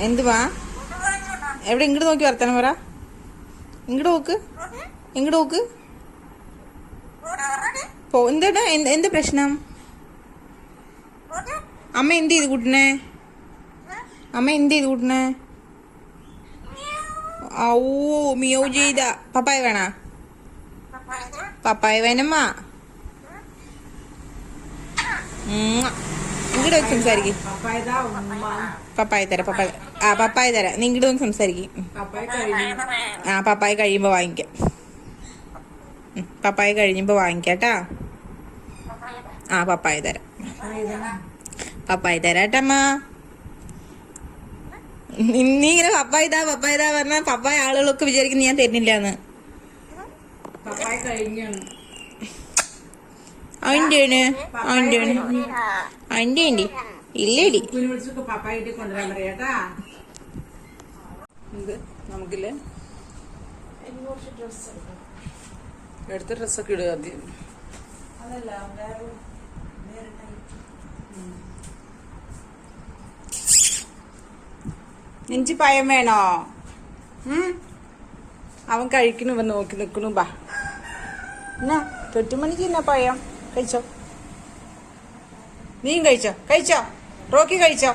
എന്തുവാ? എവിടെ? ഇങ്ങോട്ട് നോക്കി വർത്താനം പറ. ഇങ്ങോട്ട് നോക്ക്, ഇങ്ങോട്ട് നോക്ക്. എന്താണ്? എന്ത് പ്രശ്നം? അമ്മ എന്ത് ചെയ്ത് കൂട്ടണേ? അമ്മ എന്ത് ചെയ്ത് കൂട്ടണേ? ഓ, മിയോ ചെയ്ത. പപ്പായ വേണ? പപ്പായ വേണമ്മ. ഇങ്ങോട്ട് നോക്കി സംസാരിക്കും. പപ്പായ തരാം, പപ്പായ തരാം. നീ ഇങ്ങോട്ട് നോക്കി സംസാരിക്കും. പപ്പായ കഴിയുമ്പോ വാങ്ങിക്കാം. പപ്പായ കഴിയുമ്പോ വാങ്ങിക്കാട്ടാ. പപ്പായ തരാം. പപ്പായ തരാട്ടമ്മ. നീ ഇങ്ങനെ പപ്പായ പറഞ്ഞ പപ്പായ ആളുകളൊക്കെ വിചാരിക്കുന്നു ഞാൻ തരുന്നില്ലാന്ന്. അതിന്റെ ഇല്ലേടി. നമുക്കില്ലേ എടുത്ത ഡ്രസ്സൊക്കെ ഇടുക ആദ്യം. നെഞ്ചി പയം വേണോ? അവൻ കഴിക്കണു, ഇവൻ നോക്കി നിക്കണു. ബാ എന്നാ തൊട്ടുമണിക്ക് എന്നാ പയം കഴിച്ചോ. നീയും കഴിച്ചോ. റോക്കി കഴിച്ചോ.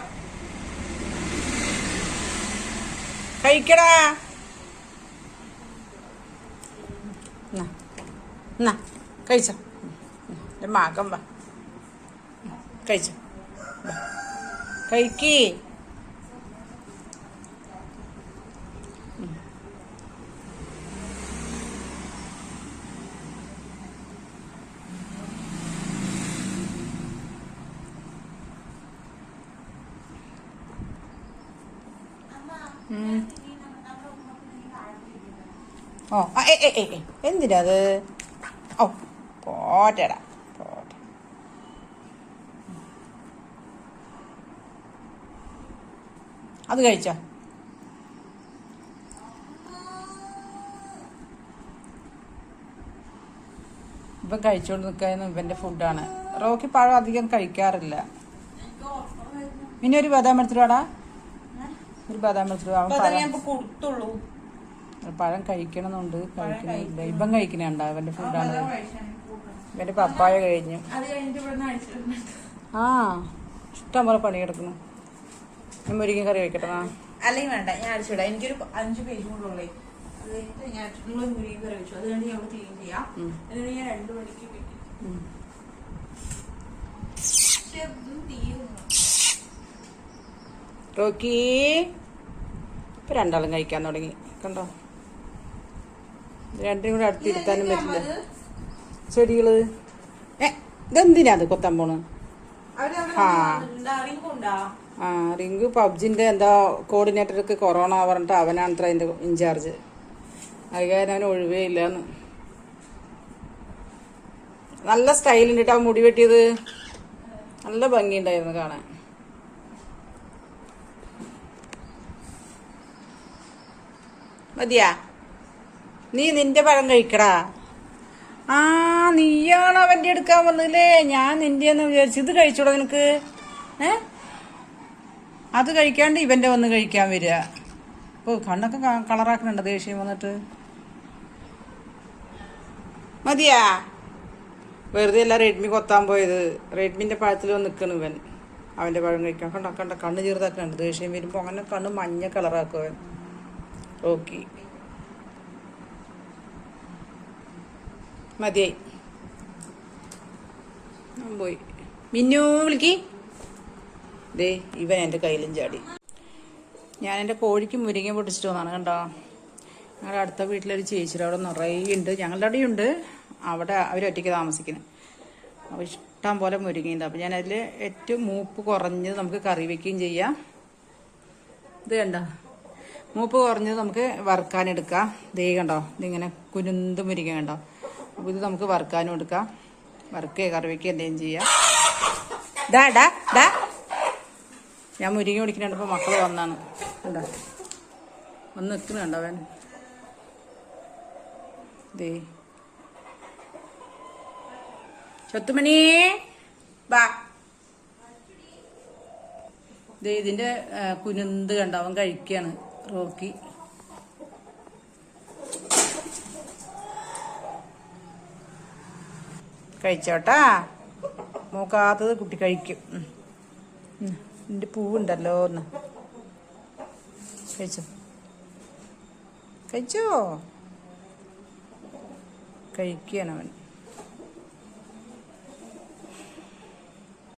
കഴിക്കടാ. കഴിച്ചോ. മകൻ വാ കഴിച്ചോ. കഴിക്കേ. എന്തിനാ അത്? പോട്ടെടാ. അത് കഴിച്ചോ. ഇവൻ കഴിച്ചോണ്ട് നിൽക്കുന്ന ഇവന്റെ ഫുഡാണ്. റോക്കി പഴം അധികം കഴിക്കാറില്ല. പിന്നെ ഒരു ബദാം എടുത്തിട്ടാടാ. ഒരു ബദാം എടുത്തിട്ട് പഴം കഴിക്കണമെന്നുണ്ട്. കഴിക്കണില്ല. ഇവൻ കഴിക്കണുണ്ടോ? ഇവന്റെ ഫുഡാണ്. ഇവന്റെ പപ്പായ കഴിഞ്ഞു. ഇഷ്ടം പോലെ പണി കിടക്കുന്നു. ഞാൻ മുരിങ്ങ കറി വെക്കട്ടെ. അല്ലെങ്കിൽ വേണ്ട, ഞാൻ അടിച്ചുവിടാം. എനിക്കൊരു 5 പേജ് കൂടെ ഉള്ളേ. അത് കഴിഞ്ഞിട്ട് ഞാൻ മുരിങ്ങ കറി വെച്ചു. അത് കഴിഞ്ഞ് ഞങ്ങൾ ക്ലീൻ ചെയ്യാം. എന്നിട്ട് ഞാൻ 2 മണിക്ക് വെക്കും. റോക്കി ഇപ്പൊ രണ്ടാളും കഴിക്കാൻ തുടങ്ങി. കണ്ടോ? രണ്ടിനും കൂടെ അടുത്തിരുത്താനും പറ്റില്ല. ചെടികള് ഇതെന്തിനാ അത് കൊത്താൻ പോണ്? റിങ്കു പബ്ജിന്റെ എന്താ കോർഡിനേറ്റർക്ക് കൊറോണ പറഞ്ഞിട്ട് അവനാണത്ര അതിന്റെ ഇൻചാർജ്. അത് കാരണം അവന് ഒഴിവേ ഇല്ലാന്ന്. നല്ല സ്റ്റൈലുണ്ട് കേട്ടോ മുടി വെട്ടിയത്. നല്ല ഭംഗിയുണ്ടായിരുന്നു കാണാൻ. മതിയാ? നീ നിന്റെ പഴം കഴിക്കടാ. നീയാണ് അവന്റെ എടുക്കാൻ വന്നില്ലേ? ഞാൻ നിന്റെ എന്ന് വിചാരിച്ചു. ഇത് കഴിച്ചോടാ നിനക്ക്? അത് കഴിക്കാണ്ട് ഇവന്റെ വന്ന് കഴിക്കാൻ വരിക. കണ്ണൊക്കെ കളറാക്കുന്നുണ്ട് ദേഷ്യം വന്നിട്ട്. മതിയാ? വെറുതെ അല്ല റെഡ്മി കൊത്താൻ പോയത്. റെഡ്മിന്റെ പഴത്തിൽ വന്ന് നിൽക്കണം ഇവൻ. അവന്റെ പഴം കഴിക്കാൻ. കണ്ട കണ്ണ് ചെറുതാക്കുന്നുണ്ട്. ദേഷ്യം വരുമ്പോ അങ്ങനെ കണ്ണ് മഞ്ഞ കളറാക്കും അവൻ. ഓക്കെ മതിയായി. പോയി. മിന്നു വിളിക്ക്. ദേ ഇവൻ എൻ്റെ കയ്യിലും ചാടി. ഞാൻ എൻ്റെ കോഴിക്ക് മുരിങ്ങ പൊട്ടിച്ചിട്ട് വന്നാണ്. കണ്ടോ? ഞങ്ങളുടെ അടുത്ത വീട്ടിലൊരു ചേച്ചിയുടെ അവിടെ നിറയുണ്ട്. ഞങ്ങളുടെ അവിടെയുണ്ട്. അവിടെ അവരൊറ്റയ്ക്ക് താമസിക്കുന്നത്. അപ്പോൾ ഇഷ്ടം പോലെ മുരിങ്ങയുണ്ട്. അപ്പോൾ ഞാനതിൽ ഏറ്റവും മൂപ്പ് കുറഞ്ഞത് നമുക്ക് കറി വയ്ക്കുകയും ചെയ്യാം. ഇത് കണ്ടോ? മൂപ്പ് കുറഞ്ഞത് നമുക്ക് വറുക്കാനെടുക്കാം. ദേ കണ്ടോ? ഇതിങ്ങനെ കുരുന്ത് മുരിങ്ങ കണ്ടോ? അപ്പോൾ ഇത് നമുക്ക് വറുക്കാനും എടുക്കാം. വറുക്കുക കറി വയ്ക്കുക എന്തെങ്കിലും ചെയ്യാം. ഡാ ഞാൻ മുരിങ്ങ പിടിക്കുന്നുണ്ടപ്പോൾ മക്കൾ വന്നാണ്. കണ്ടോ? വന്ന് നിൽക്കുന്നുണ്ടോ അവൻ? ദേ ചൊത്തുമണി ബാ. ഇതിന്റെ കുനുന്ത് കണ്ട അവൻ കഴിക്കാണ് റോക്കി. കഴിച്ചോട്ടാ, നോക്കാത്തത് കുട്ടി കഴിക്കും. എന്റെ പൂവുണ്ടല്ലോ ഒന്ന് കഴിച്ചോ, കഴിച്ചോ, കഴിക്കുകയാണ് അവൻ.